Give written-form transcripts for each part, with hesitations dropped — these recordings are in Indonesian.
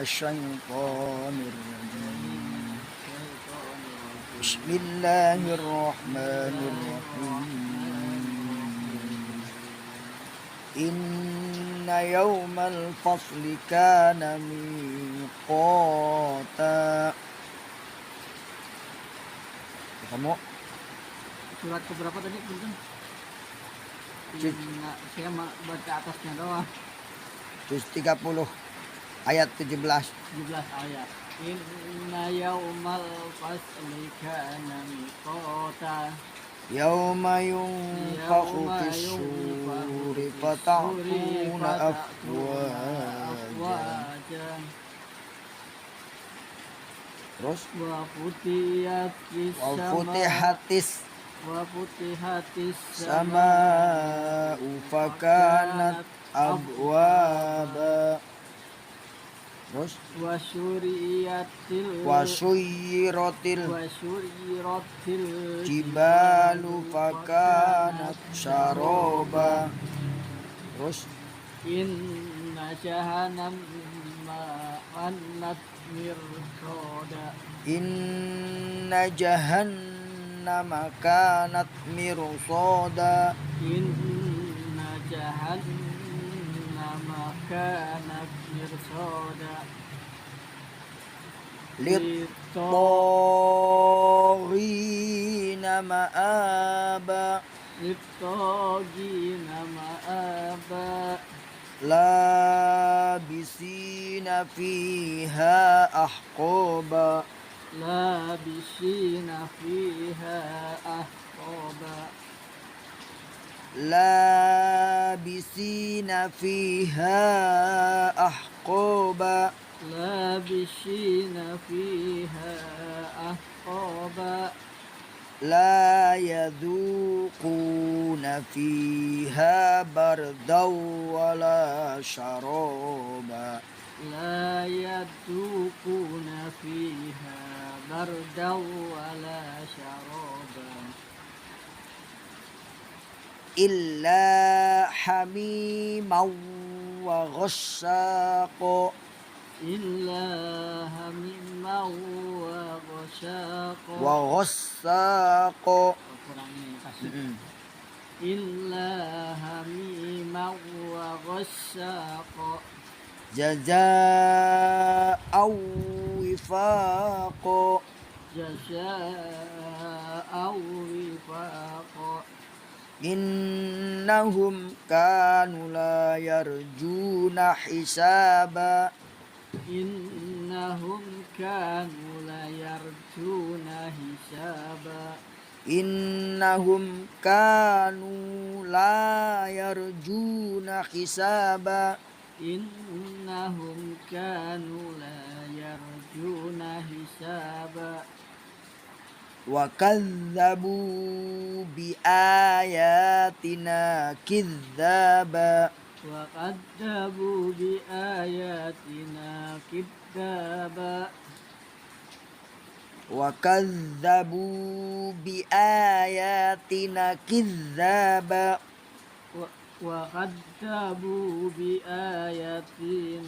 الشيطان الرجيم بسم الله الرحمن الرحيم إن يوم الفصل كان ميقاتا. Kamu surat keberapa tadi Punten? Saya baca atasnya doang. Juz 30 ayat 17 ayat. Inna yaumal fasli kana miqata. Yauma yunfakhu fis-suri fata'tuna afwaja. Terus Wa futihatis sama'u fakanat abwaba. Terus wasyuyiratil jibalu fakanat syaroba. Terus inna jahannama kanat mirsada. Inna jahannama kanat mirsada. Inna jahannama kanat mirsada. Lit-taghina ma'aba. Lit-taghina ma'aba. Labisina fiha ahqaba. Labisina fiha ahqaba. Labisina fiha ahqaba. Labisina fiha ahqaba. La yadhuquna fiha bardaw wala sharaba. La yadhuquna fiha bardaw wala sharaba. Illa hamiman wa ghassaqa. Illa hamiman wa ghassaqa. Illa hamiman wa ghassaqa. Jazaa'an wifaqa. Jazaa'an wifaqa. Innahum kanu la yarjuna hisaba. Innahum kanu la yarjuna hisaba. Innahum kanu la yarjuna hisaba. Innahum kanu la yarjuna hisaba. Wa kadzabu bi ayatina kidzaba. Wa kadzabu bi ayatina kidzaba. Wa kadzabu bi ayatina kidzaba. Wa kadzabu bi ayatina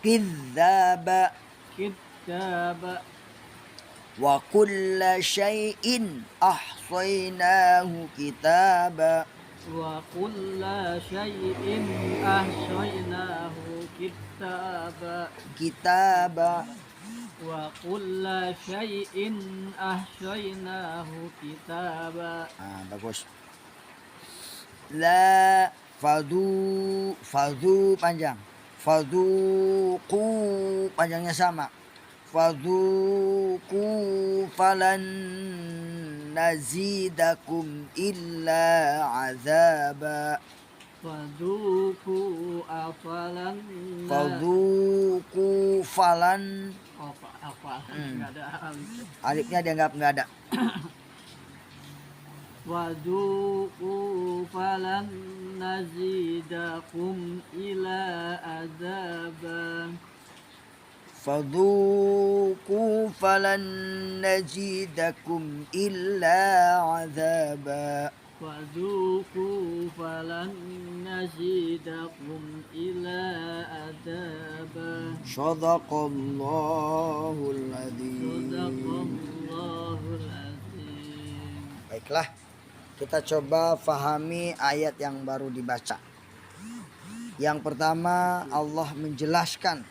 kidzaba. Wa kulla syai'in ahsaynahu kitaba. Wa kulla syai'in ahsaynahu kitaba. Wa kulla syai'in ahsaynahu kitaba. Bagus. La fadu panjang. Faduku panjangnya sama. Faduku falan nazidakum illa azaba. Faduku afalan. Faduku falan. Nggak ada alifnya dianggap nggak ada. Waduku falan nazidakum ila azaba. Fadhuku falan nazidakum illa azaba. فذوقوا فلن نزيدكم إلا عذابا Shadaqallahul adzim. صدق الله العظيم. Baiklah, kita coba fahami ayat yang baru dibaca. Yang pertama, Allah menjelaskan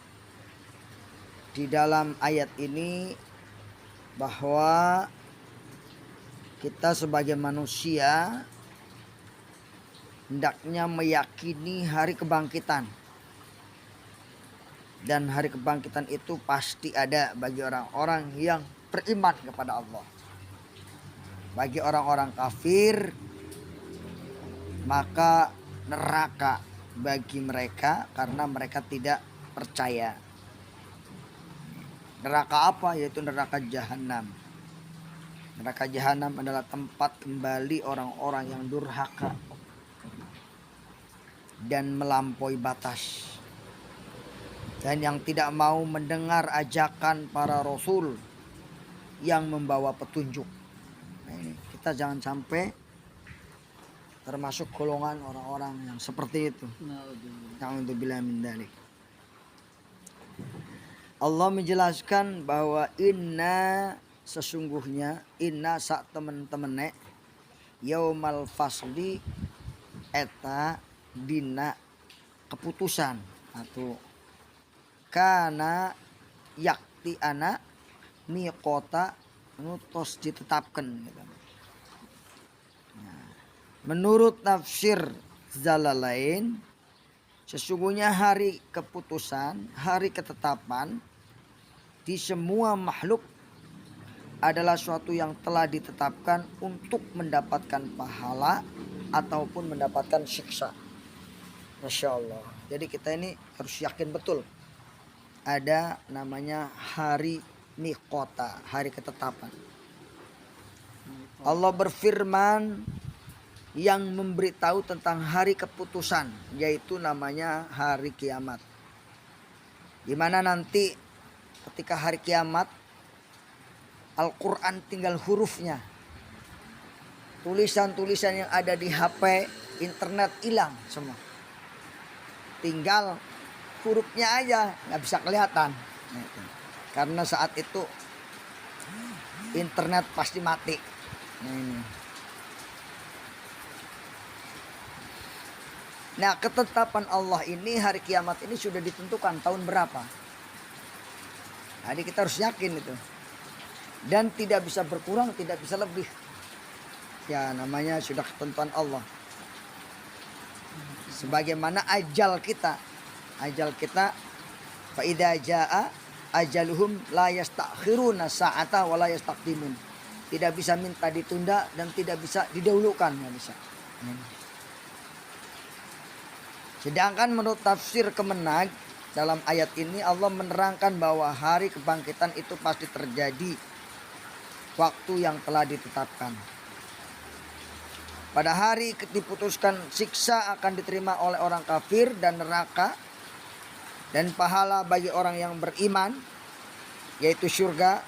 di dalam ayat ini bahwa kita sebagai manusia hendaknya meyakini hari kebangkitan. Dan hari kebangkitan itu pasti ada bagi orang-orang yang beriman kepada Allah. Bagi orang-orang kafir, maka neraka bagi mereka karena mereka tidak percaya. Neraka apa? Yaitu neraka jahanam. Neraka jahanam adalah tempat kembali orang-orang yang durhaka dan melampaui batas, dan yang tidak mau mendengar ajakan para rasul yang membawa petunjuk. Nah, ini kita jangan sampai termasuk golongan orang-orang yang seperti itu. Na'udzubillah min dzalik. Allah menjelaskan bahwa inna, sesungguhnya, inna sak temen-temene yaumal fasli eta dina keputusan atau kana yakti ana miqota nutos ditetapkan gitu. Nah, menurut tafsir Zalalain, sesungguhnya hari keputusan, hari ketetapan di semua makhluk adalah suatu yang telah ditetapkan untuk mendapatkan pahala ataupun mendapatkan siksa. Masya Allah. Jadi kita ini harus yakin betul ada namanya hari miqota, hari ketetapan. Allah berfirman yang memberitahu tentang hari keputusan, yaitu namanya hari kiamat. Dimana nanti ketika hari kiamat, Al-Quran tinggal hurufnya. Tulisan-tulisan yang ada di HP, internet hilang semua. Tinggal hurufnya aja, nggak bisa kelihatan. Karena saat itu internet pasti mati. Nah, ketetapan Allah ini, hari kiamat ini sudah ditentukan tahun berapa. Jadi kita harus yakin itu. Dan tidak bisa berkurang, tidak bisa lebih. Ya, namanya sudah ketentuan Allah. Sebagaimana ajal kita. Ajal kita, fa idza jaa ajaluhum la yastakhiruna sa'ata wa la yastaqdimun. Tidak bisa minta ditunda dan tidak bisa didahulukan, nggak bisa. Sedangkan menurut tafsir Kemenag, dalam ayat ini Allah menerangkan bahwa hari kebangkitan itu pasti terjadi waktu yang telah ditetapkan. Pada hari diputuskan siksa akan diterima oleh orang kafir dan neraka, dan pahala bagi orang yang beriman yaitu surga,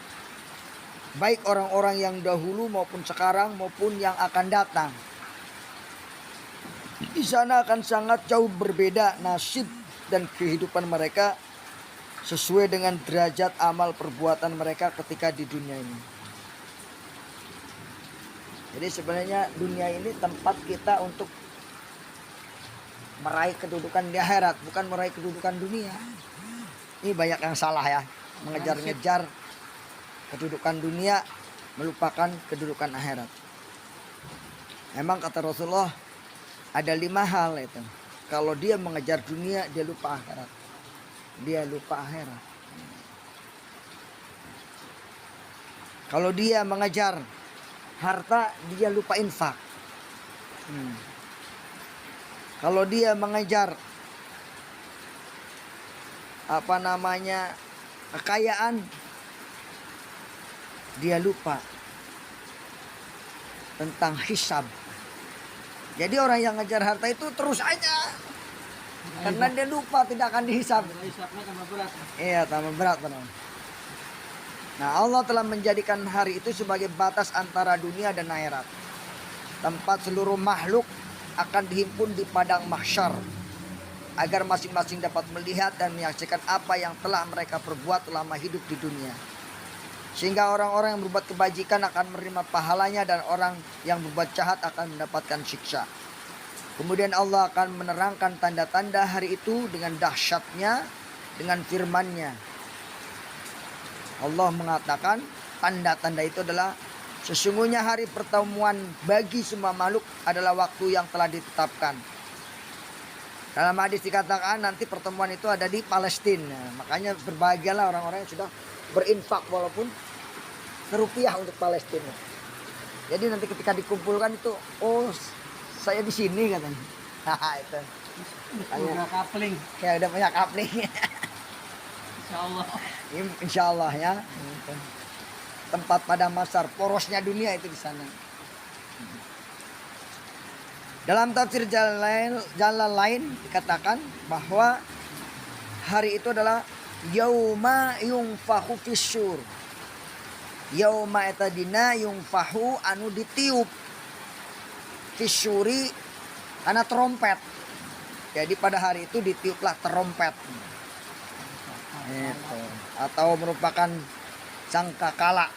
baik orang-orang yang dahulu maupun sekarang maupun yang akan datang. Di sana akan sangat jauh berbeda nasib dan kehidupan mereka sesuai dengan derajat amal perbuatan mereka ketika di dunia ini. Jadi sebenarnya dunia ini tempat kita untuk meraih kedudukan di akhirat, bukan meraih kedudukan dunia. Ini banyak yang salah ya, mengejar-ngejar kedudukan dunia, melupakan kedudukan akhirat. Memang kata Rasulullah ada 5 hal itu. Kalau dia mengejar dunia, dia lupa akhirat. Dia lupa akhirat. Kalau dia mengejar harta, dia lupa infak. Kalau dia mengejar kekayaan, dia lupa tentang hisab. Jadi orang yang ngejar harta itu terus aja, karena dia lupa tidak akan dihisab. Hisabnya tambah berat. Iya, tambah berat benar. Nah, Allah telah menjadikan hari itu sebagai batas antara dunia dan akhirat. tempat seluruh makhluk akan dihimpun di padang mahsyar, agar masing-masing dapat melihat dan menyaksikan apa yang telah mereka perbuat selama hidup di dunia. Sehingga orang-orang yang berbuat kebajikan akan menerima pahalanya dan orang yang berbuat jahat akan mendapatkan siksa. Kemudian Allah akan menerangkan tanda-tanda hari itu dengan dahsyatnya, dengan firman-Nya. Allah mengatakan tanda-tanda itu adalah sesungguhnya hari pertemuan bagi semua makhluk adalah waktu yang telah ditetapkan. Dalam hadis dikatakan nanti pertemuan itu ada di Palestina. Makanya berbahagialah orang-orang yang sudah berinfak walaupun serupiah untuk Palestina. Jadi nanti ketika dikumpulkan itu, oh saya di sini katanya. Nah itu. Udah kapling. Kayak udah punya kapling. Insyaallah. Insyaallah ya. Tempat pada masar porosnya dunia itu di sana. Dalam tafsir jalan lain dikatakan bahwa hari itu adalah yauma yungfahu fisyur. Yauma eta dina yungfahu anu ditiup fisyuri ana trompet. Jadi pada hari itu ditiuplah trompet. Itu. Atau merupakan sangkakala.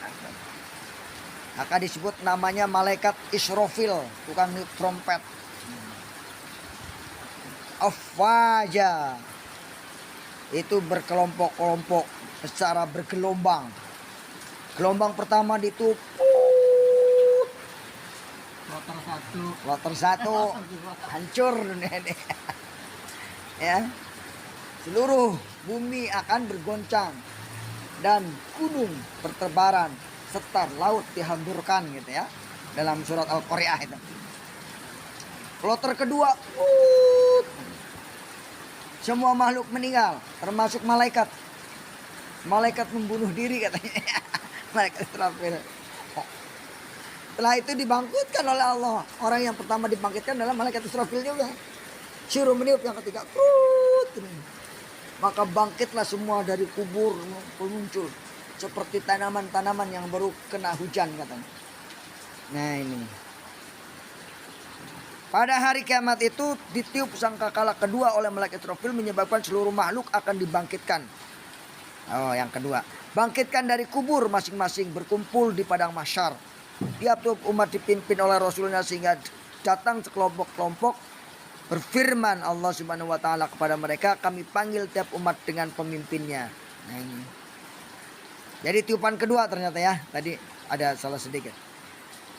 Maka disebut namanya malaikat Israfil, tukang niup trompet. Afwaja, itu berkelompok-kelompok secara bergelombang. Gelombang pertama ditiup kloter satu hancur dunia ini. Ya, seluruh bumi akan bergoncang dan gunung berterbaran serta laut dihamburkan gitu ya, dalam surat Al-Qari'ah itu. Kloter kedua, semua makhluk meninggal, termasuk malaikat. Malaikat membunuh diri katanya. Malaikat Israfil. Setelah itu dibangkitkan oleh Allah. Orang yang pertama dibangkitkan adalah malaikat Israfil juga. Suruh meniup yang ketiga. Maka bangkitlah semua dari kubur muncul. Seperti tanaman-tanaman yang baru kena hujan katanya. Nah ini. Pada hari kiamat itu ditiup sangkakala kedua oleh malaikat Israfil menyebabkan seluruh makhluk akan dibangkitkan. Oh, yang kedua, bangkitkan dari kubur masing-masing berkumpul di padang mahsyar. Tiap-tiap umat dipimpin oleh Rasulnya sehingga datang sekelompok-kelompok. Berfirman Allah Subhanahu wa taala kepada mereka, kami panggil tiap umat dengan pemimpinnya. Nah ini. Jadi tiupan kedua ternyata ya. Tadi ada salah sedikit.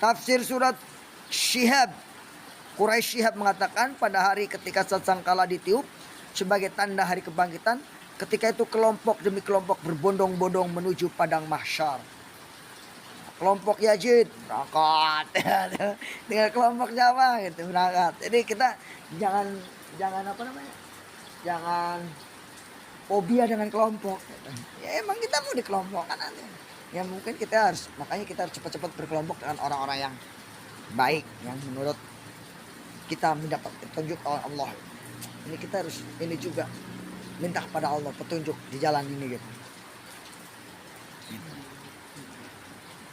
Tafsir surat Syihab, Quraisy Syihab mengatakan pada hari ketika sangkala ditiup sebagai tanda hari kebangkitan, ketika itu kelompok demi kelompok berbondong-bondong menuju padang mahsyar. Kelompok Yazid berangkat, dengan kelompok Jawa gitu berangkat. Jadi kita jangan apa namanya, jangan fobia dengan kelompok. Gitu. Ya emang kita mau dikelompokkan nanti. Ya mungkin kita harus, makanya kita harus cepat-cepat berkelompok dengan orang-orang yang baik, yang menurut kita mendapat petunjuk oleh Allah. Ini kita harus ini juga minta kepada Allah petunjuk di jalan ini gitu.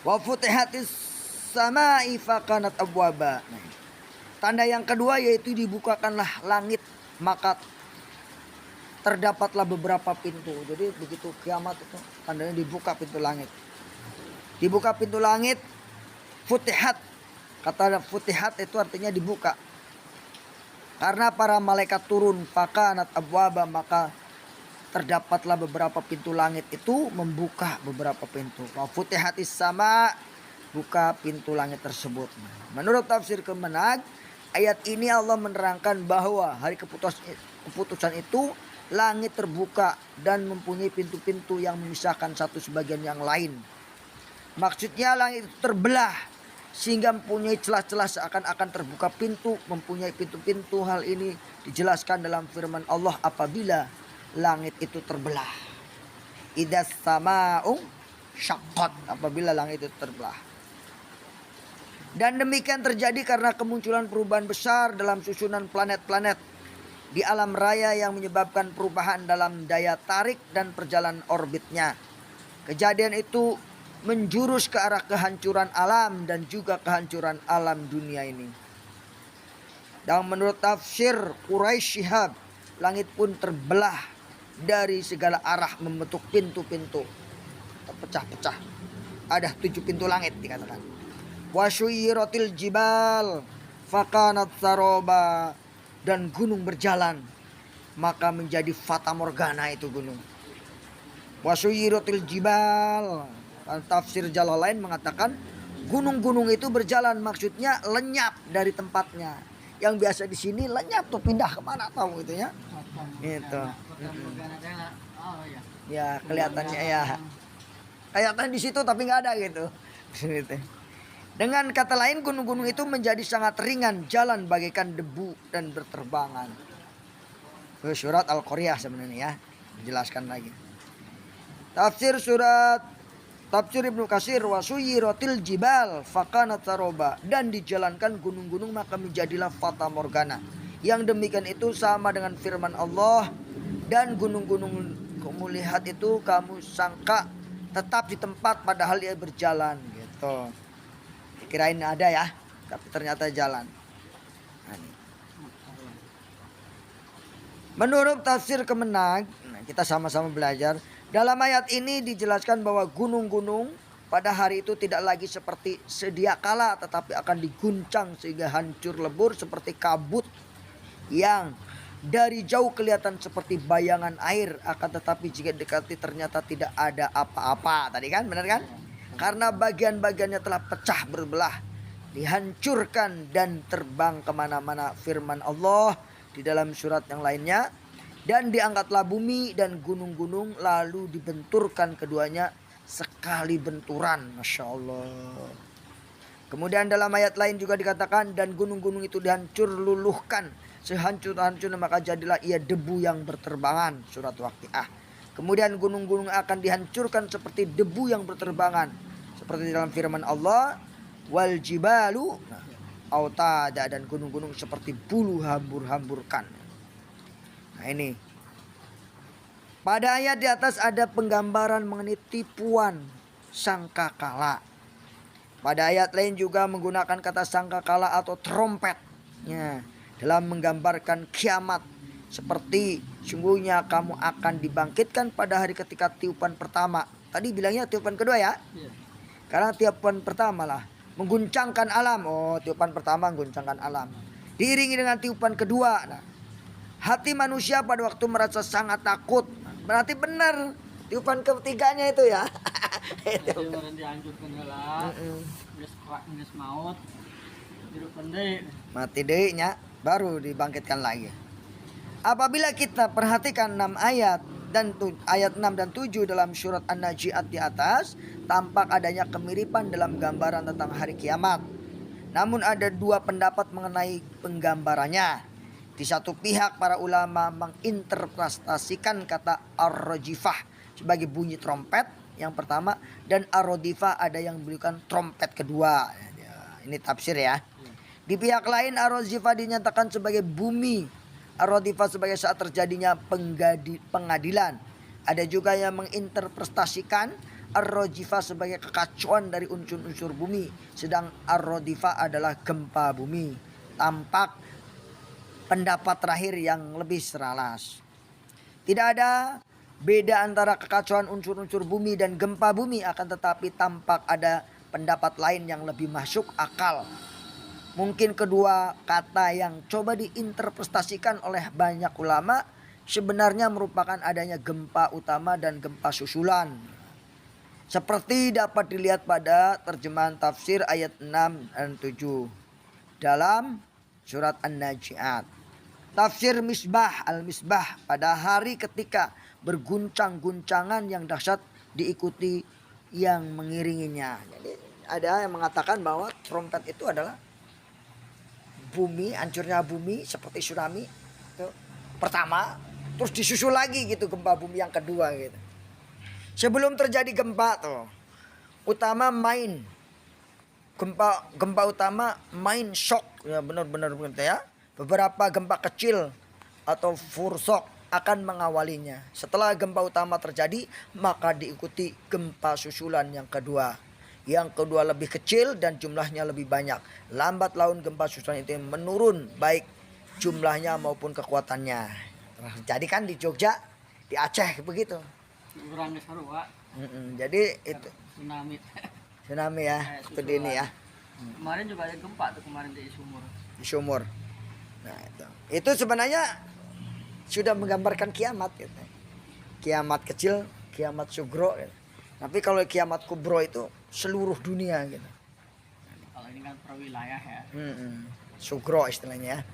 Wa futihatis samai fakanat abwaba. Tanda yang kedua yaitu dibukakanlah langit, maka terdapatlah beberapa pintu. Jadi begitu kiamat itu tandanya dibuka pintu langit. Dibuka pintu langit, futihat. Kata futihat itu artinya dibuka. Karena para malaikat turun fakanat abwaba, maka terdapatlah beberapa pintu langit itu membuka beberapa pintu. Wa futihatis sama, buka pintu langit tersebut. Menurut tafsir Kemenag, ayat ini Allah menerangkan bahwa hari keputusan itu langit terbuka dan mempunyai pintu-pintu yang memisahkan satu sebagian yang lain. Maksudnya langit itu terbelah sehingga mempunyai celah-celah seakan-akan terbuka pintu, mempunyai pintu-pintu. Hal ini dijelaskan dalam firman Allah apabila langit itu terbelah. Idas sama'u syaqqat, apabila langit itu terbelah. Dan demikian terjadi karena kemunculan perubahan besar dalam susunan planet-planet di alam raya yang menyebabkan perubahan dalam daya tarik dan perjalanan orbitnya. Kejadian itu menjurus ke arah kehancuran alam dan juga kehancuran alam dunia ini. Dan menurut tafsir Quraisy Shihab, langit pun terbelah dari segala arah membentuk pintu-pintu terpecah-pecah. Ada 7 pintu langit dikatakan. Wasyuyiratil jibal fakanat saroba, dan gunung berjalan maka menjadi fata morgana itu gunung. Wasyuyiratil jibal, tafsir Jalalain mengatakan gunung-gunung itu berjalan, maksudnya lenyap dari tempatnya. Yang biasa di sini lenyap tuh pindah kemana tahu gitu ya. Itu. Oh ya. Ya kelihatannya ya. Kelihatan di situ tapi nggak ada gitu. Dengan kata lain gunung-gunung itu menjadi sangat ringan, jalan bagaikan debu dan berterbangan. Surat Al-Qaryah sebenarnya ya. Dijelaskan lagi. Tafsir Ibnu Katsir, wasuyiratil jibal fakanat saroba, dan dijalankan gunung-gunung maka menjadilah fata morgana. Yang demikian itu sama dengan firman Allah, dan gunung-gunung kamu lihat itu kamu sangka tetap di tempat padahal dia berjalan gitu. Kirain ada ya, tapi ternyata jalan. Menurut tafsir Kemenag, kita sama-sama belajar. Dalam ayat ini dijelaskan bahwa gunung-gunung pada hari itu tidak lagi seperti sedia kala, tetapi akan diguncang sehingga hancur lebur seperti kabut yang dari jauh kelihatan seperti bayangan air, akan tetapi jika dekati ternyata tidak ada apa-apa. Tadi kan benar kan? Karena bagian-bagiannya telah pecah berbelah, dihancurkan dan terbang kemana-mana. Firman Allah di dalam surat yang lainnya, dan diangkatlah bumi dan gunung-gunung lalu dibenturkan keduanya sekali benturan. Masya Allah. Kemudian dalam ayat lain juga dikatakan, dan gunung-gunung itu dihancur luluhkan sehancur-hancurnya maka jadilah ia debu yang berterbangan. Surat Waqiah. Kemudian gunung-gunung akan dihancurkan seperti debu yang berterbangan, seperti dalam firman Allah, wal jibalu autada, dan gunung-gunung seperti bulu hambur-hamburkan. Nah ini. Pada ayat di atas ada penggambaran mengenai tipuan sangkakala. Pada ayat lain juga menggunakan kata sangkakala atau trompet dalam menggambarkan kiamat. Seperti sungguhnya kamu akan dibangkitkan pada hari ketika tiupan pertama. Tadi bilangnya tiupan kedua ya. Karena tiupan pertama lah mengguncangkan alam. Oh, tiupan pertama mengguncangkan alam. Diiringi dengan tiupan kedua. Nah, hati manusia pada waktu merasa sangat takut. Berarti benar tiupan ketiganya itu ya. Itu dihancurkan lah. Geus maut. Hidup pendek. Mati deui-nya baru dibangkitkan lagi. Apabila kita perhatikan 6 ayat dan ayat 6 dan 7 dalam surat An-Najiat di atas, tampak adanya kemiripan dalam gambaran tentang hari kiamat. Namun ada 2 pendapat mengenai penggambarannya. Di satu pihak para ulama menginterpretasikan kata ar-rajifah sebagai bunyi trompet yang pertama, dan ar-radifah ada yang memberikan trompet kedua. Ini tafsir ya. Di pihak lain ar-rajifah dinyatakan sebagai bumi, ar-radifah sebagai saat terjadinya pengadilan. Ada juga yang menginterpretasikan ar-rajifah sebagai kekacauan dari unsur-unsur bumi, sedang ar-radifah adalah gempa bumi. Tampak pendapat terakhir yang lebih seralas. Tidak ada beda antara kekacauan unsur-unsur bumi dan gempa bumi, akan tetapi tampak ada pendapat lain yang lebih masuk akal. Mungkin kedua kata yang coba diinterpretasikan oleh banyak ulama sebenarnya merupakan adanya gempa utama dan gempa susulan. Seperti dapat dilihat pada terjemahan tafsir ayat 6 dan 7 dalam surat An-Najiat. Tafsir Misbah Al-Misbah, pada hari ketika berguncang-guncangan yang dahsyat diikuti yang mengiringinya. Jadi ada yang mengatakan bahwa trompet itu adalah bumi, hancurnya bumi seperti tsunami itu pertama, terus disusul lagi gitu gempa bumi yang kedua gitu. Sebelum terjadi gempa tuh utama main gempa utama shock ya, benar-benar ya. Beberapa gempa kecil atau fursok akan mengawalinya. Setelah gempa utama terjadi, maka diikuti gempa susulan yang kedua. Yang kedua lebih kecil dan jumlahnya lebih banyak. Lambat laun gempa susulan itu menurun baik jumlahnya maupun kekuatannya. Jadi kan di Jogja, di Aceh begitu. Kurang seru, Pak. Jadi itu Tsunami. tsunami ya, seperti ini ya. Kemarin juga ada gempa tuh kemarin di Sumur. Di sumur. Nah, itu sebenarnya sudah menggambarkan kiamat gitu. Kiamat kecil, kiamat sugro gitu. Tapi kalau kiamat kubro itu seluruh dunia gitu. Kalau ini kan per wilayah ya. Sugro istilahnya ya.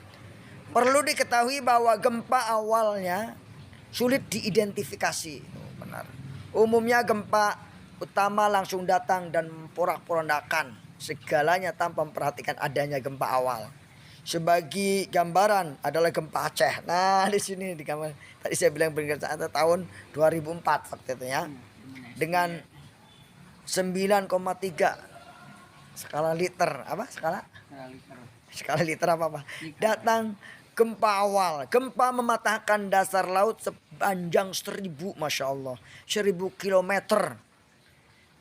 Perlu diketahui bahwa gempa awalnya sulit diidentifikasi. Benar. Umumnya gempa utama langsung datang dan memporak-porandakan segalanya tanpa memperhatikan adanya gempa awal. Sebagai gambaran adalah gempa Aceh. Nah, di sini di gambar. Tadi saya bilang berdasarkan tahun 2004 waktu itu ya. Dengan 9,3 skala liter apa skala liter apa datang gempa awal. Gempa mematahkan dasar laut sepanjang 1000 Masya Allah 1000 kilometer,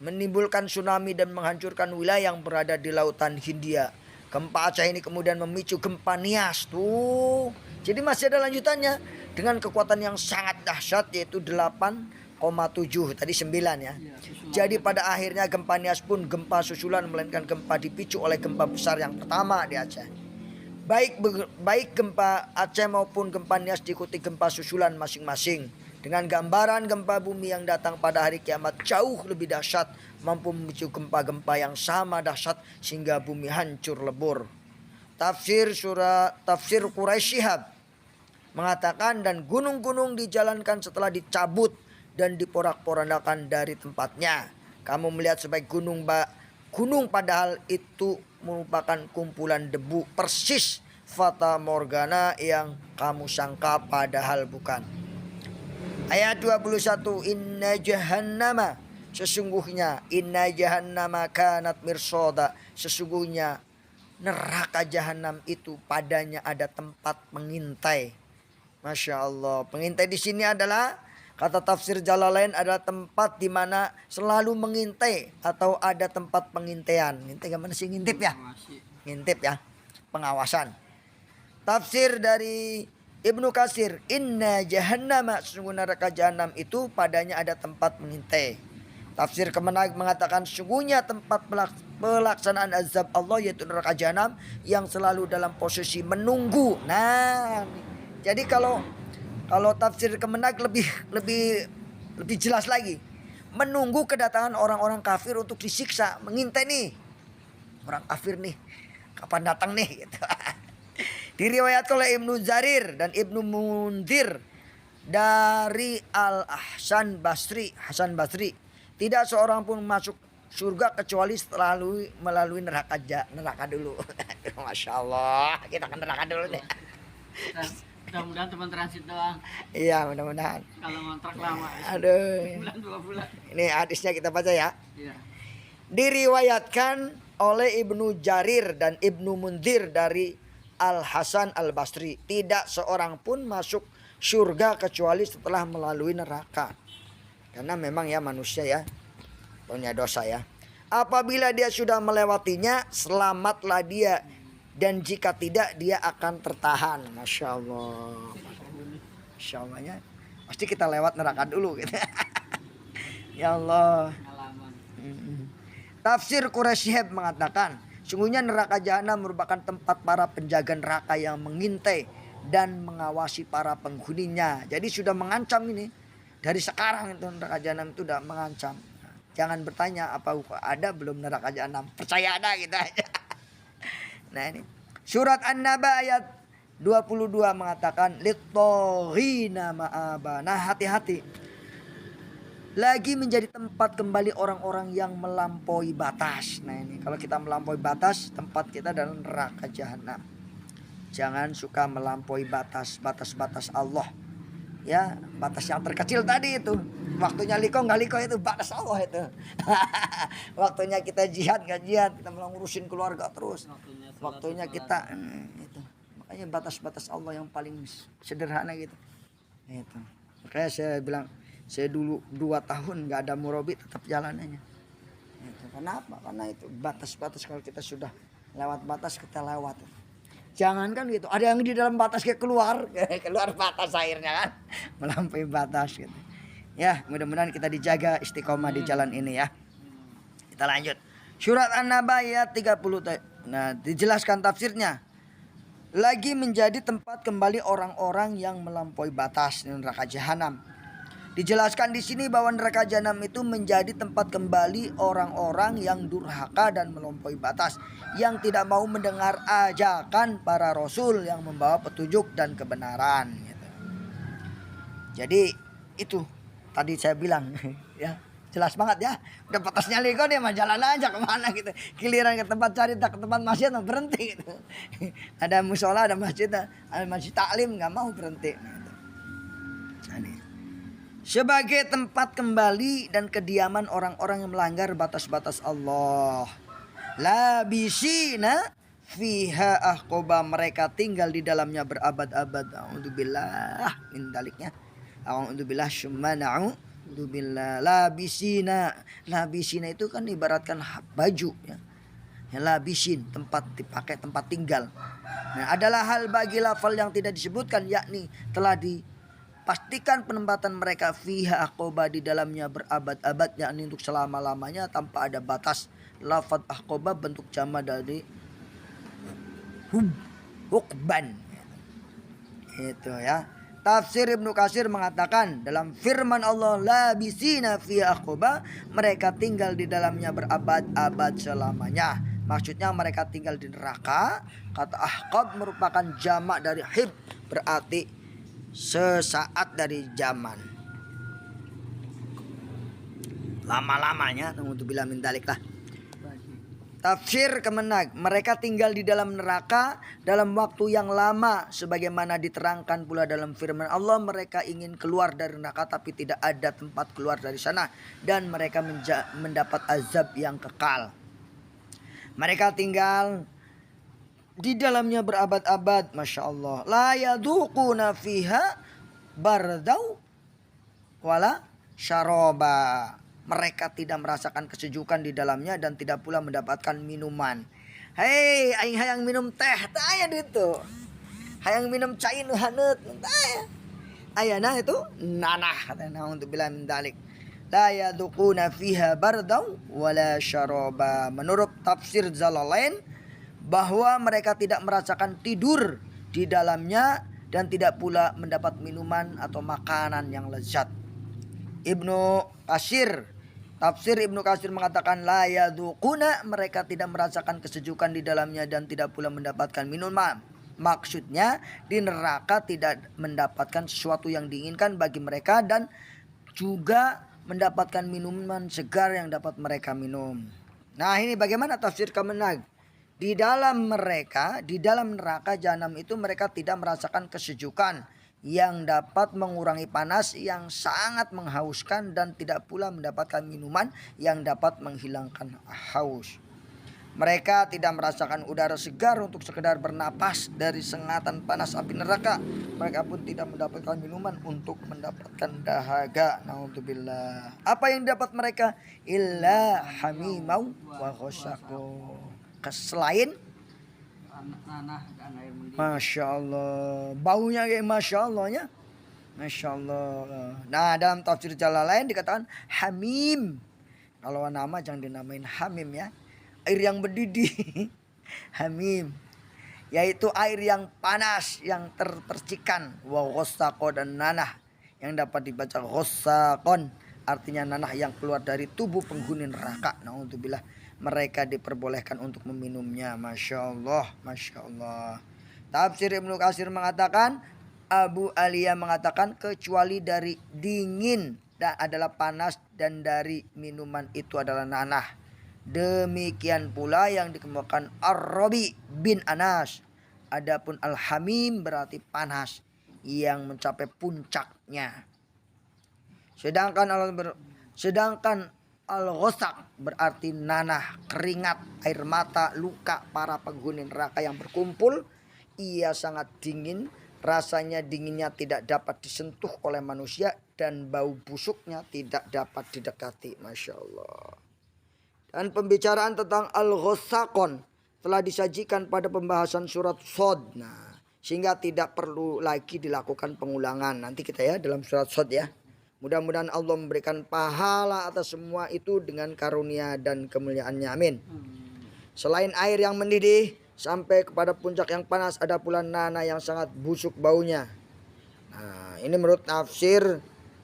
menimbulkan tsunami dan menghancurkan wilayah yang berada di lautan Hindia. Gempa Aceh ini kemudian memicu gempa Nias tuh. Jadi masih ada lanjutannya dengan kekuatan yang sangat dahsyat yaitu 8,7 tadi 9 ya. Jadi pada akhirnya gempa Nias pun gempa susulan melainkan gempa dipicu oleh gempa besar yang pertama di Aceh. Baik gempa Aceh maupun gempa Nias diikuti gempa susulan masing-masing. Dengan gambaran gempa bumi yang datang pada hari kiamat jauh lebih dahsyat, mampu memicu gempa-gempa yang sama dahsyat sehingga bumi hancur lebur. Tafsir Quraisy Shihab mengatakan dan gunung-gunung dijalankan setelah dicabut dan diporak-porandakan dari tempatnya. Kamu melihat sebagai gunung padahal itu merupakan kumpulan debu, persis fata morgana yang kamu sangka padahal bukan. Ayat 21, inna jahannama, sesungguhnya inna jahannama kanat mirsoda, sesungguhnya neraka jahanam itu padanya ada tempat mengintai. Masya Allah, pengintai di sini adalah kata tafsir Jalalain adalah tempat di mana selalu mengintai atau ada tempat pengintaian. Ngintai gimana sih ngintip ya? Ngintip ya, pengawasan. Tafsir dari Ibnu Katsir, inna jahannama, sesungguhnya neraka jahanam itu padanya ada tempat mengintai. Tafsir Kemenag mengatakan sesungguhnya tempat pelaksanaan azab Allah yaitu neraka jahanam yang selalu dalam posisi menunggu. Nah, jadi kalau tafsir Kemenag lebih jelas lagi, menunggu kedatangan orang-orang kafir untuk disiksa, mengintai nih orang kafir nih kapan datang nih gitu. Diriwayatkan oleh Ibnu Jarir dan Ibnu Munzir dari Hasan Basri, tidak seorang pun masuk surga kecuali melalui neraka dulu. Masya Allah, kita ke neraka dulu deh. Mudah-mudahan cuma transit doang. Iya, mudah-mudahan. Kalau kontrak lama. Aduh. Bulan 2 bulan. Ini hadisnya kita baca ya. Iya. Diriwayatkan oleh Ibnu Jarir dan Ibnu Munzir dari Al-Hasan Al-Basri, tidak seorang pun masuk surga kecuali setelah melalui neraka. Karena memang ya manusia ya punya dosa ya. Apabila dia sudah melewatinya, selamatlah dia, dan jika tidak dia akan tertahan. Masya Allah. Masya Allahnya pasti kita lewat neraka dulu gitu. Ya Allah. Tafsir Quraisy Shihab mengatakan sungguhnya neraka jahanam merupakan tempat para penjaga neraka yang mengintai dan mengawasi para penghuninya. Jadi sudah mengancam ini. Dari sekarang itu neraka jahanam itu sudah mengancam. Jangan bertanya apa ada belum neraka jahanam. Percaya ada gitu aja. Nah ini. Surat An-Naba ayat 22 mengatakan lit-taghina ma'aba. Nah hati-hati. Lagi menjadi tempat kembali orang-orang yang melampaui batas. Nah ini kalau kita melampaui batas, tempat kita adalah neraka jahanam. Jangan suka melampaui batas Allah. Ya, batas yang terkecil tadi itu. Waktunya liko nggak liko itu batas Allah itu. Waktunya kita jihad nggak jihad, kita malah ngurusin keluarga terus. Waktunya kita itu. Makanya batas-batas Allah yang paling sederhana gitu. Itu. Makanya saya bilang, saya dulu 2 tahun nggak ada murabi tetap jalanannya. Itu. Kenapa? Karena itu batas-batas, kalau kita sudah lewat batas kita lewat. Jangan kan gitu. Ada yang di dalam batas kayak keluar batas akhirnya kan, melampaui batas gitu. Ya, mudah-mudahan kita dijaga istiqomah di jalan ini ya. Kita lanjut. Surat An-Naba ayat 30. Nah, dijelaskan tafsirnya. Lagi menjadi tempat kembali orang-orang yang melampaui batas di neraka jahanam. Dijelaskan di sini bahwa neraka jahanam itu menjadi tempat kembali orang-orang yang durhaka dan melampaui batas, yang tidak mau mendengar ajakan para rasul yang membawa petunjuk dan kebenaran gitu. Jadi itu tadi saya bilang ya, jelas banget ya. Udah batasnya lego dia mah jalan aja kemana gitu. Giliran ke tempat cari tak ke tempat masjid mah berhenti gitu. Ada musola, ada masjid, ada masjid taklim nggak mau berhenti. Nah, ini. Sebagai tempat kembali dan kediaman orang-orang yang melanggar batas-batas Allah. Labisina fiha ahqoba, mereka tinggal di dalamnya berabad-abad. A'udzubillah min daliknya. A'udzubillah syummana'u. Alhamdulillah. Labisina itu kan ibaratkan baju ya. Labisin tempat dipakai, tempat tinggal. Nah, adalah hal bagi lafal yang tidak disebutkan, yakni telah dipastikan penempatan mereka fiha aqoba, di dalamnya berabad-abad, yakni untuk selama-lamanya tanpa ada batas. Lafaz aqoba bentuk jama dari hukban. Itu ya. Tafsir Ibnu Katsir mengatakan dalam firman Allah labisina fi aqoba, mereka tinggal di dalamnya berabad-abad selamanya. Maksudnya mereka tinggal di neraka. Kata ahqab merupakan jamak dari hib, berarti sesaat dari zaman. Lama-lamanya, naudzubillah min dzalik lah. Tafsir Kemenag, mereka tinggal di dalam neraka dalam waktu yang lama, sebagaimana diterangkan pula dalam firman Allah, mereka ingin keluar dari neraka tapi tidak ada tempat keluar dari sana, dan mereka mendapat azab yang kekal. Mereka tinggal di dalamnya berabad-abad, masya Allah. La yaduquna fiha bardau wala syaroba. Mereka tidak merasakan kesejukan di dalamnya dan tidak pula mendapatkan minuman. Hei, aing hayang minum teh, teh aya ditu. Hayang minum cai nu haneut, teh aya. Ayana itu nanah, katanya untuk bilang min dalik. La yaduquna fiha bardau wala syaraba. Menurut tafsir Jalalain, bahwa mereka tidak merasakan tidur di dalamnya dan tidak pula mendapat minuman atau makanan yang lezat. Ibnu Katsir, tafsir Ibnu Katsir mengatakan la yaduquna, mereka tidak merasakan kesejukan di dalamnya dan tidak pula mendapatkan minuman. Maksudnya di neraka tidak mendapatkan sesuatu yang diinginkan bagi mereka dan juga mendapatkan minuman segar yang dapat mereka minum. Nah, ini bagaimana tafsir Kemenag? Di dalam neraka jahanam itu mereka tidak merasakan kesejukan yang dapat mengurangi panas yang sangat menghauskan dan tidak pula mendapatkan minuman yang dapat menghilangkan haus. Mereka tidak merasakan udara segar untuk sekedar bernapas dari sengatan panas api neraka. Mereka pun tidak mendapatkan minuman untuk mendapatkan dahaga. Naudzubillah. Apa yang dapat mereka? Illa hamimau wa ghasaqu. Selain nanah dan air mendidih. Masya Allah, baunya kayak Masya Allahnya, Masya Allah. Nah, dalam tafsir Jalalain dikatakan hamim. Kalau nama jangan dinamain hamim ya, air yang mendidih. Hamim, yaitu air yang panas, yang terpercikan. Wa ghasaqo, dan nanah, yang dapat dibaca ghasaqon, artinya nanah yang keluar dari tubuh penghuni neraka. Naudzubillah. Mereka diperbolehkan untuk meminumnya. Masya Allah, Masya Allah. Tafsir Ibnu Katsir mengatakan, Abu Aliyah mengatakan kecuali dari dingin dan adalah panas, dan dari minuman itu adalah nanah. Demikian pula yang dikemukakan Ar-Rabi bin Anas. Adapun Al-Hamim berarti panas yang mencapai puncaknya. Sedangkan Al-Ghasaq berarti nanah, keringat, air mata, luka para penghuni neraka yang berkumpul. Ia sangat dingin rasanya dinginnya tidak dapat disentuh oleh manusia, dan bau busuknya tidak dapat didekati. Masya Allah. Dan pembicaraan tentang Al-Ghassaqon telah disajikan pada pembahasan surat Shad. Nah, sehingga tidak perlu lagi dilakukan pengulangan. Nanti kita ya dalam surat Shad ya. Mudah-mudahan Allah memberikan pahala atas semua itu dengan karunia dan kemuliaannya. Amin. Selain air yang mendidih sampai kepada puncak yang panas, ada pula nanah yang sangat busuk baunya. Nah, ini menurut tafsir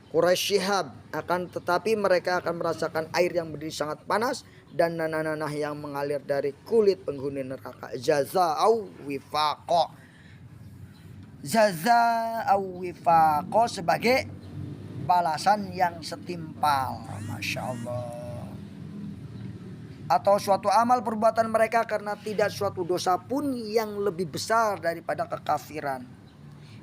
Quraisy Shihab. Akan tetapi mereka akan merasakan air yang mendidih sangat panas dan nanah-nanah yang mengalir dari kulit penghuni neraka. Jaza'au wifaqo. Jaza'au wifaqo sebagai balasan yang setimpal. Masya Allah. Atau suatu amal perbuatan mereka, karena tidak suatu dosa pun yang lebih besar daripada kekafiran,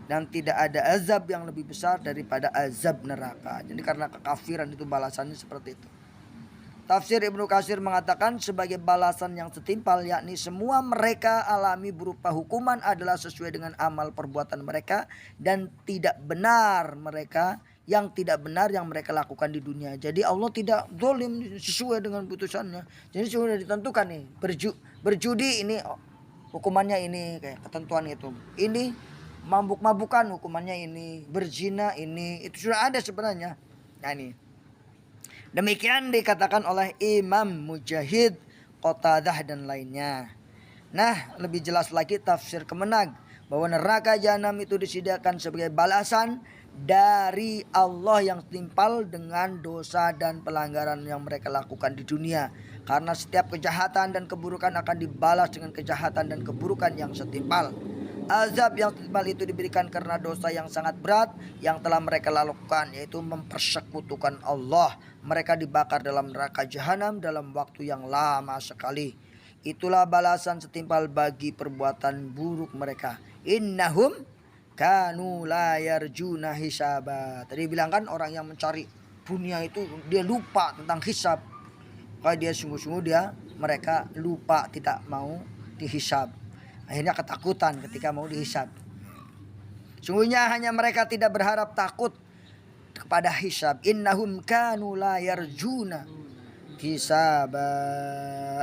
dan tidak ada azab yang lebih besar daripada azab neraka. Jadi karena kekafiran itu balasannya seperti itu. Tafsir Ibnu Katsir mengatakan sebagai balasan yang setimpal, yakni semua mereka alami berupa hukuman adalah sesuai dengan amal perbuatan mereka, dan tidak benar yang mereka lakukan di dunia. Jadi Allah tidak zalim, sesuai dengan putusannya. Jadi sudah ditentukan nih, berjudi ini hukumannya ini, kayak ketentuan itu. Ini mabuk-mabukan hukumannya ini, berzina ini, itu sudah ada sebenarnya. Nah ini. Demikian dikatakan oleh Imam Mujahid, Qatadah dan lainnya. Nah, lebih jelas lagi tafsir Kemenag bahwa neraka jahanam itu disediakan sebagai balasan dari Allah yang setimpal dengan dosa dan pelanggaran yang mereka lakukan di dunia. Karena setiap kejahatan dan keburukan akan dibalas dengan kejahatan dan keburukan yang setimpal. Azab yang setimpal itu diberikan karena dosa yang sangat berat yang telah mereka lakukan, yaitu mempersekutukan Allah. Mereka dibakar dalam neraka jahanam dalam waktu yang lama sekali. Itulah balasan setimpal bagi perbuatan buruk mereka. Innahum kanu la yarjuna hisaba. Tadi bilang kan orang yang mencari dunia itu dia lupa tentang hisab. Kalau dia sungguh-sungguh mereka lupa, tidak mau dihisab. Akhirnya ketakutan ketika mau dihisab. Sungguhnya hanya mereka tidak berharap takut kepada hisab. Innahum kanu la yarjuna hisaba.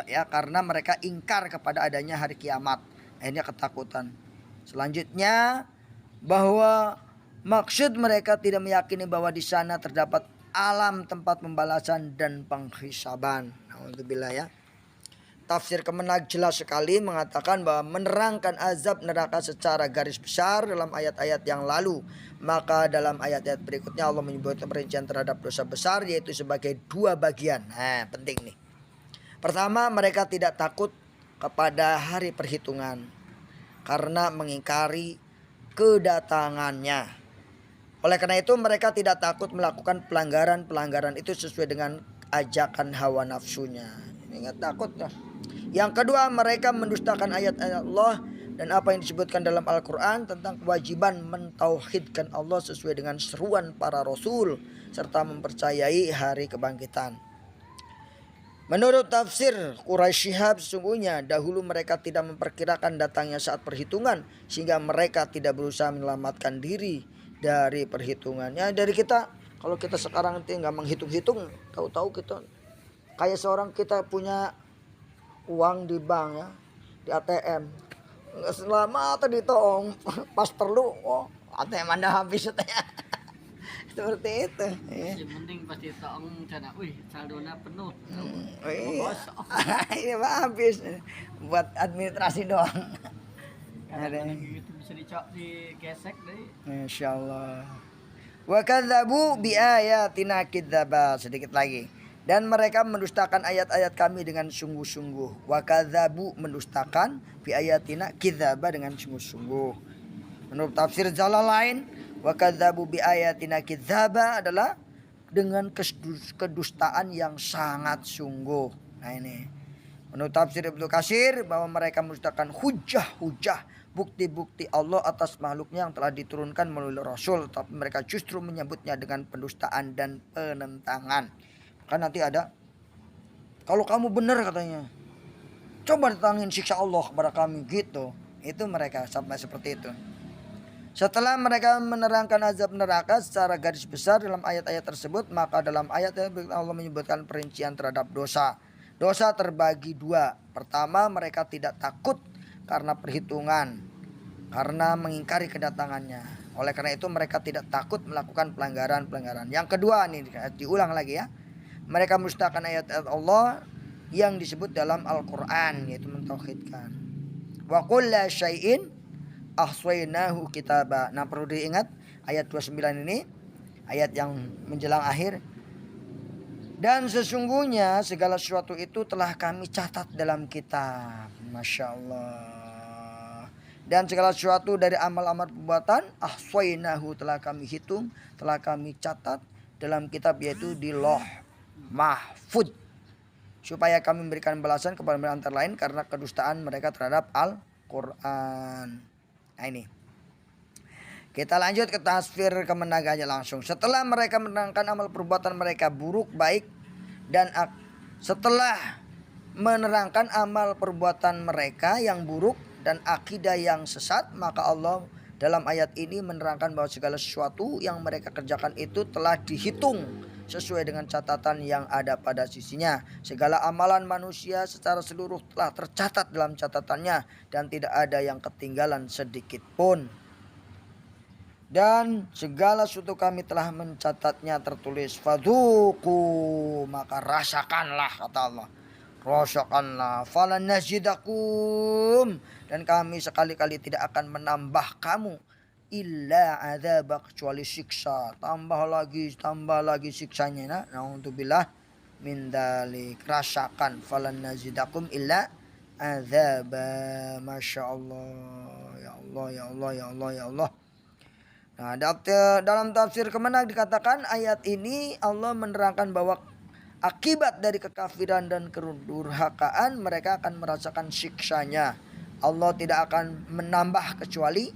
Ya, karena mereka ingkar kepada adanya hari kiamat. Akhirnya ketakutan. Selanjutnya bahwa maksud mereka tidak meyakini bahwa di sana terdapat alam tempat pembalasan dan penghisaban. Alhamdulillah ya. Tafsir Kemenag jelas sekali mengatakan bahwa menerangkan azab neraka secara garis besar dalam ayat-ayat yang lalu. Maka dalam ayat-ayat berikutnya Allah menyebutkan perincian terhadap dosa besar, yaitu sebagai dua bagian. Nah, penting nih. Pertama, mereka tidak takut kepada hari perhitungan karena mengingkari kedatangannya. Oleh karena itu mereka tidak takut melakukan pelanggaran itu sesuai dengan ajakan hawa nafsunya. Ingat, takut lah. Yang kedua, mereka mendustakan ayat-ayat Allah dan apa yang disebutkan dalam Al-Quran tentang kewajiban mentauhidkan Allah sesuai dengan seruan para rasul serta mempercayai hari kebangkitan. Menurut tafsir Quraisy Shihab, sesungguhnya dahulu mereka tidak memperkirakan datangnya saat perhitungan, sehingga mereka tidak berusaha menyelamatkan diri dari perhitungannya. Dari kita, kalau kita sekarang nanti nggak menghitung-hitung, tahu-tahu kita kayak seorang kita punya uang di bank ya, di ATM, nggak selamat tadi tong, pas perlu ATM Anda habis katanya. Seperti itu ya. Yang penting pasti taong cana, wih saldonya penuh. Ini mah habis buat administrasi doang. Kadang-kadang gitu bisa digesek deh. Masya Allah. Wa kadzabu bi ayatina kidzaba. Sedikit lagi. Dan mereka mendustakan ayat-ayat kami dengan sungguh-sungguh. Wa kadzabu, mendustakan, bi ayatina kidzaba, dengan sungguh-sungguh. Menurut tafsir Jalalain, wa kadzabu bi ayatina kidzaba adalah dengan kedustaan yang sangat sungguh. Nah ini. Menurut tafsir Ibnu Katsir bahwa mereka mendustakan hujah-hujah, bukti-bukti Allah atas makhluknya yang telah diturunkan melalui Rasul, tapi mereka justru menyebutnya dengan pendustaan dan penentangan. Kan nanti ada, kalau kamu benar katanya, coba datangin siksa Allah kepada kami gitu. Itu mereka sampai seperti itu. Setelah mereka menerangkan azab neraka secara garis besar dalam ayat-ayat tersebut, maka dalam ayat Allah menyebutkan perincian terhadap dosa. Dosa terbagi dua. Pertama, mereka tidak takut karena perhitungan, karena mengingkari kedatangannya. Oleh karena itu mereka tidak takut melakukan pelanggaran-pelanggaran. Yang kedua, ini diulang lagi ya. Mereka mendustakan ayat-ayat Allah yang disebut dalam Al-Quran, yaitu mentauhidkan. Wa kulla syai'in ahsaynahu kitaba. Nah, perlu diingat ayat 29 ini, ayat yang menjelang akhir. Dan sesungguhnya segala sesuatu itu telah kami catat dalam kitab. Masya Allah. Dan segala sesuatu dari amal-amal perbuatan ahsaynahu telah kami hitung, telah kami catat dalam kitab, yaitu di Lauh Mahfud, supaya kami memberikan balasan kepada mereka antara lain karena kedustaan mereka terhadap Al-Quran. Nah, ini kita lanjut ke tafsir kemenangannya langsung. Setelah mereka menerangkan amal perbuatan mereka buruk, baik, dan setelah menerangkan amal perbuatan mereka yang buruk dan akidah yang sesat, maka Allah dalam ayat ini menerangkan bahwa segala sesuatu yang mereka kerjakan itu telah dihitung sesuai dengan catatan yang ada pada sisinya. Segala amalan manusia secara seluruh telah tercatat dalam catatannya dan tidak ada yang ketinggalan sedikit pun. Dan segala sesuatu kami telah mencatatnya tertulis. Fadzuku, maka rasakanlah, kata Allah. Rasakanlah, falan nazidakum, dan kami sekali-kali tidak akan menambah kamu illa adzab, kecuali siksa. Tambah lagi siksanya. Na'udzubillah min dzalik. Rasakan, falan nazidakum illa adzab. Masya Allah, ya Allah, ya Allah, ya Allah, ya Allah. Nah, dalam tafsir Kemenang dikatakan ayat ini Allah menerangkan bahwa akibat dari kekafiran dan kedurhakaan mereka akan merasakan siksanya. Allah tidak akan menambah kecuali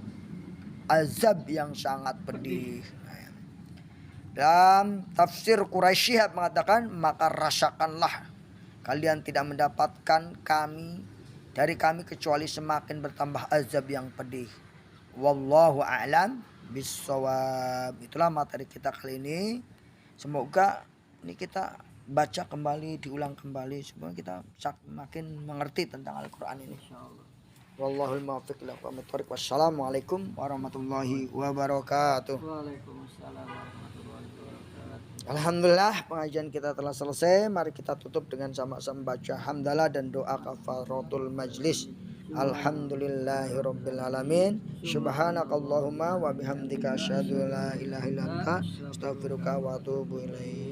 azab yang sangat pedih. Dalam tafsir Quraisyihab mengatakan, maka rasakanlah, kalian tidak mendapatkan dari kami kecuali semakin bertambah azab yang pedih. Wallahu a'lam bissawab. Itulah materi kita kali ini. Semoga ini kita baca kembali, diulang kembali, supaya kita makin mengerti tentang Al-Quran ini. Wallahul muwaffiq ila aqwamit thoriq. Wassalamualaikum warahmatullahi wabarakatuh. Waalaikumsalam warahmatullahi wabarakatuh. Alhamdulillah, pengajian kita telah selesai. Mari kita tutup dengan sama-sama baca hamdalah dan doa kafaratul majlis. Alhamdulillahirabbil alamin. Subhanakallahumma wa bihamdika asyhadu an la ilaha illa anta astaghfiruka wa atubu ilaik.